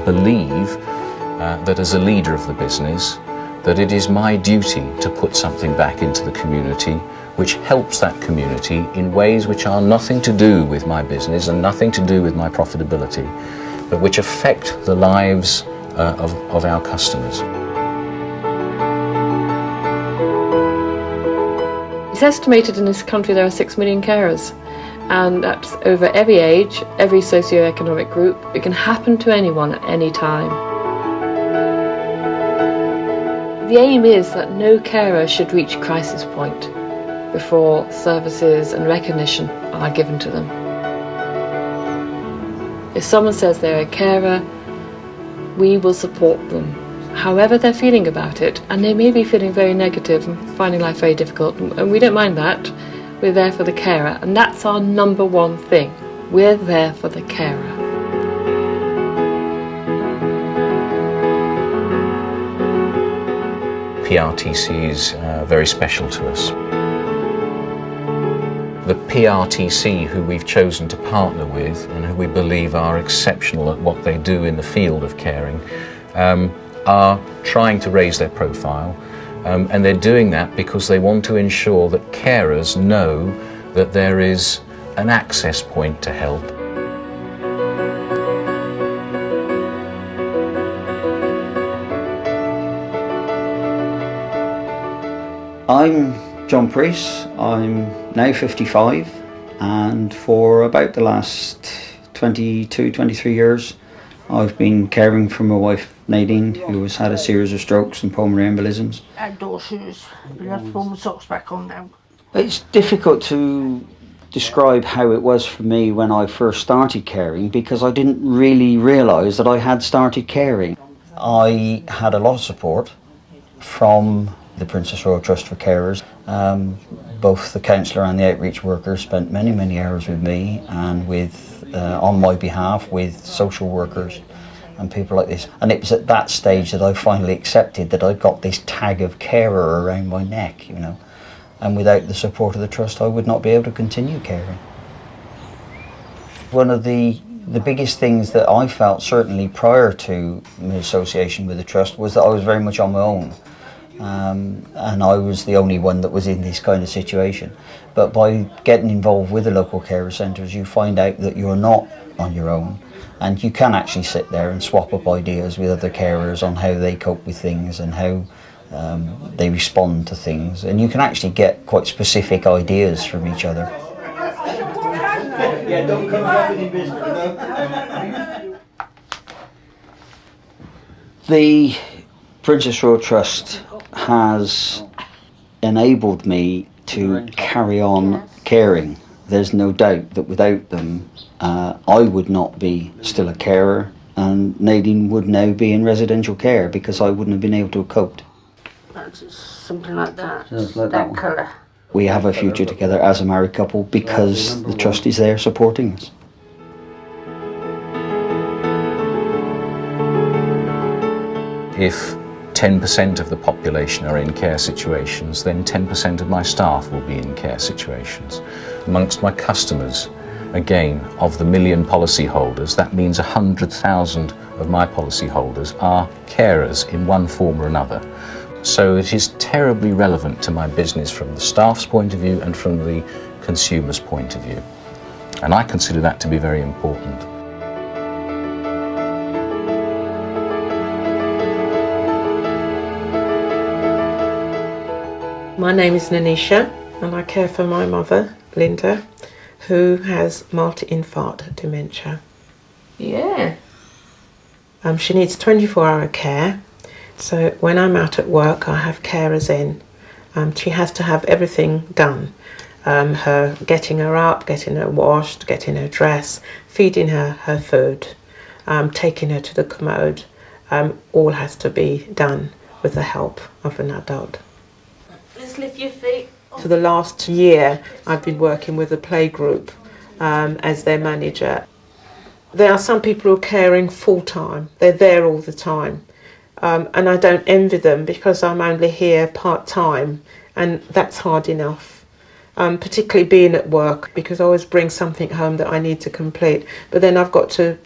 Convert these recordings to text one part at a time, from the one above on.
believe that as a leader of the business, that it is my duty to put something back into the community which helps that community in ways which are nothing to do with my business and nothing to do with my profitability, but which affect the lives of our customers. It's estimated in this country there are 6 million carers, and that's over every age, every socio-economic group. It can happen to anyone at any time. The aim is that no carer should reach crisis point before services and recognition are given to them. If someone says they're a carer, we will support them, however they're feeling about it, and they may be feeling very negative and finding life very difficult, and we don't mind that. We're there for the carer, and that's our number one thing. We're there for the carer. PRTC is very special to us. The PRTC who we've chosen to partner with and who we believe are exceptional at what they do in the field of caring are trying to raise their profile, and they're doing that because they want to ensure that carers know that there is an access point to help. I'm John Priest. I'm now 55, and for about the last 22, 23 years I've been caring for my wife Nadine, who has had a series of strokes and pulmonary embolisms. Outdoor shoes. We have to pull my socks back on now. It's difficult to describe how it was for me when I first started caring, because I didn't really realise that I had started caring. I had a lot of support from the Princess Royal Trust for Carers. Both the counsellor and the outreach worker spent many, many hours with me and on my behalf with social workers and people like this. And it was at that stage that I finally accepted that I'd got this tag of carer around my neck, you know. And without the support of the Trust, I would not be able to continue caring. One of the biggest things that I felt, certainly prior to my association with the Trust, was that I was very much on my own. And I was the only one that was in this kind of situation. But by getting involved with the local carer centres, you find out that you're not on your own, and you can actually sit there and swap up ideas with other carers on how they cope with things and how they respond to things, and you can actually get quite specific ideas from each other. Yeah, don't come up with any business. The Princess Royal Trust has enabled me to carry on caring. There's no doubt that without them I would not be still a carer, and Nadine would now be in residential care because I wouldn't have been able to have coped. That's something like that. Like that colour. We have a future together as a married couple because the Trust is there supporting us. If 10% of the population are in care situations, then 10% of my staff will be in care situations. Amongst my customers, again, of the 1 million policyholders, that means 100,000 of my policyholders are carers in one form or another. So it is terribly relevant to my business from the staff's point of view and from the consumer's point of view. And I consider that to be very important. My name is Nanisha, and I care for my mother, Linda, who has multi-infarct dementia. Yeah. She needs 24-hour care, so when I'm out at work I have carers in. She has to have everything done. Her getting her up, getting her washed, getting her dressed, feeding her her food, taking her to the commode, all has to be done with the help of an adult. Just lift your feet. For the last year I've been working with a play group as their manager. There are some people who are caring full-time, they're there all the time, and I don't envy them because I'm only here part-time, and that's hard enough. particularly being at work, because I always bring something home that I need to complete. But then I've got to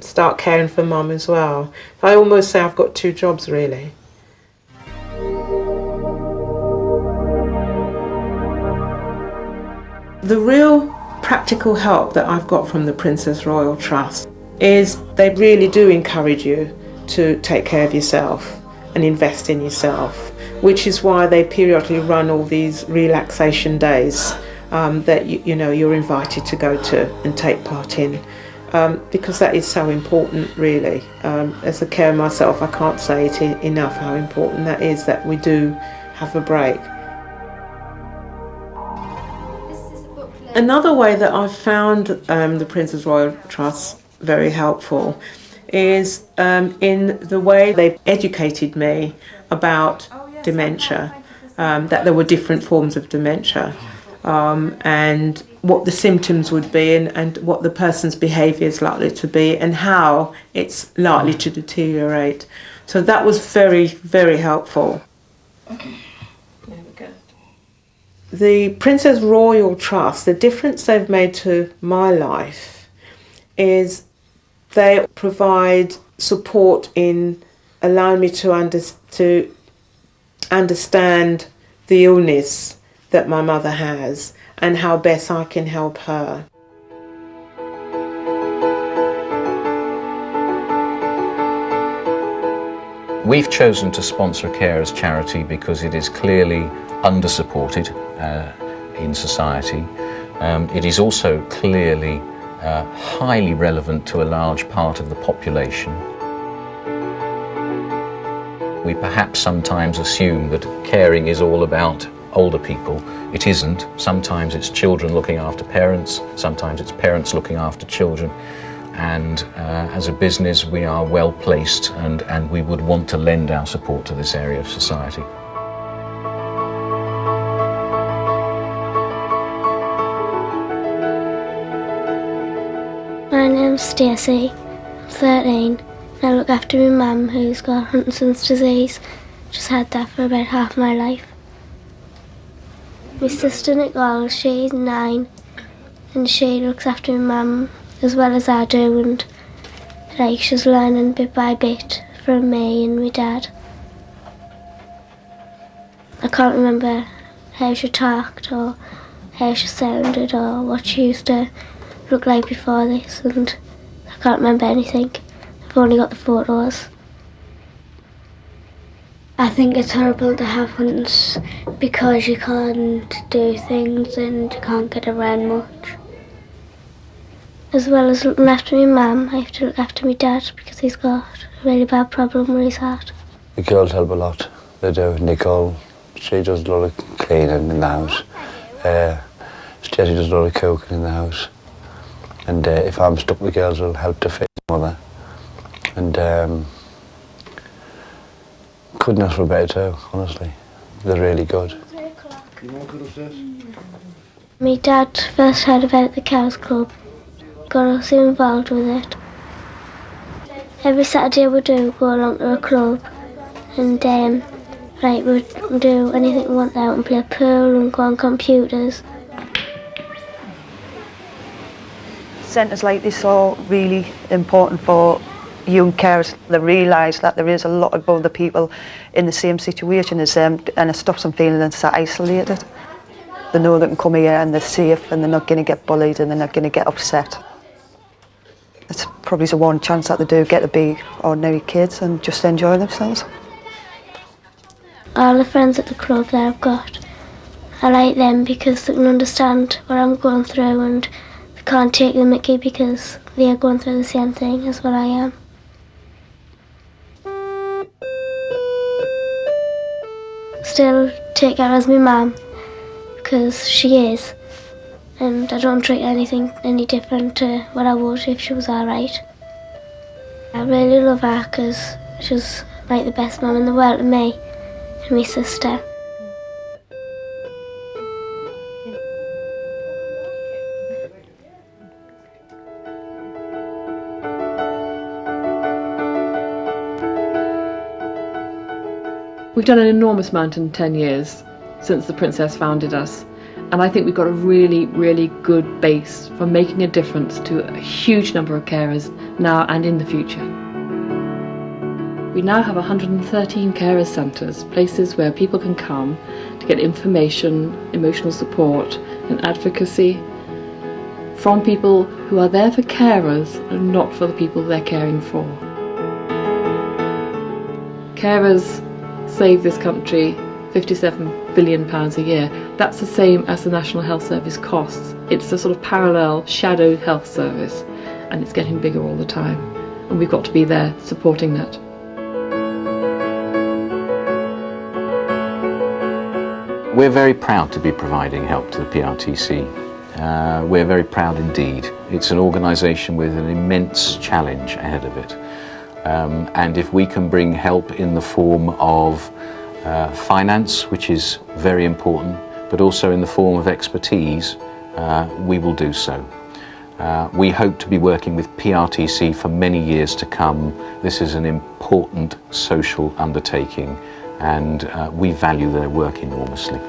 start caring for mum as well. I almost say I've got 2 jobs really. The real practical help that I've got from the Princess Royal Trust is they really do encourage you to take care of yourself and invest in yourself, which is why they periodically run all these relaxation days that you're invited to go to and take part in, because that is so important really. As a carer myself, I can't say it enough how important that is, that we do have a break. Another way that I've found the Princess Royal Trust very helpful is in the way they educated me about dementia, that there were different forms of dementia, and what the symptoms would be, and what the person's behaviour is likely to be, and how it's likely to deteriorate. So that was very, very helpful. The Princess Royal Trust, the difference they've made to my life is they provide support in allowing me to understand the illness that my mother has and how best I can help her. We've chosen to sponsor a carers charity because it is clearly under-supported in society. It is also clearly highly relevant to a large part of the population. We perhaps sometimes assume that caring is all about older people. It isn't. Sometimes it's children looking after parents, sometimes it's parents looking after children. And as a business, we are well placed and we would want to lend our support to this area of society. My name's Stacey, I'm 13, and I look after my mum who's got Huntington's disease. Just had that for about half my life. My sister Nicole, she's 9, and she looks after my mum as well as I do, and she's learning bit by bit from me and my dad. I can't remember how she talked or how she sounded or what she used to look like before this, and I can't remember anything. I've only got the photos. I think it's horrible to have Hunts because you can't do things and you can't get around much. As well as looking after my mum, I have to look after my dad because he's got a really bad problem with his heart. The girls help a lot. They do. Nicole, she does a lot of cleaning in the house. Stacey does a lot of cooking in the house. And if I'm stuck, the girls will help to fix mother. And couldn't ask for better too, honestly. They're really good. My dad first heard about the Cows Club, got us involved with it. Every Saturday we do go along to a club and we do anything we want out and play pool and go on computers. Centres like this are really important for young carers. They realise that there is a lot of other people in the same situation as them, and it stops them feeling so isolated. They know they can come here and they're safe and they're not going to get bullied and they're not going to get upset. It's probably the one chance that they do get to be ordinary kids and just enjoy themselves. All the friends at the club that I've got, I like them because they can understand what I'm going through and they can't take the mickey because they are going through the same thing as what I am. Still take her as my mum because she is, and I don't treat anything any different to what I would if she was alright. I really love her because she's like the best mum in the world to me and my sister. We've done an enormous amount in 10 years since the Princess founded us, And I think we've got a really, really good base for making a difference to a huge number of carers now and in the future. We now have 113 carers centres, places where people can come to get information, emotional support and advocacy from people who are there for carers and not for the people they're caring for. Carers save this country £57 billion a year. That's the same as the National Health Service costs. It's a sort of parallel shadow health service, and it's getting bigger all the time, and we've got to be there supporting that. We're very proud to be providing help to the PRTC. We're very proud indeed. It's an organisation with an immense challenge ahead of it. And if we can bring help in the form of finance, which is very important, but also in the form of expertise, we will do so. We hope to be working with PRTC for many years to come. This is an important social undertaking, and we value their work enormously.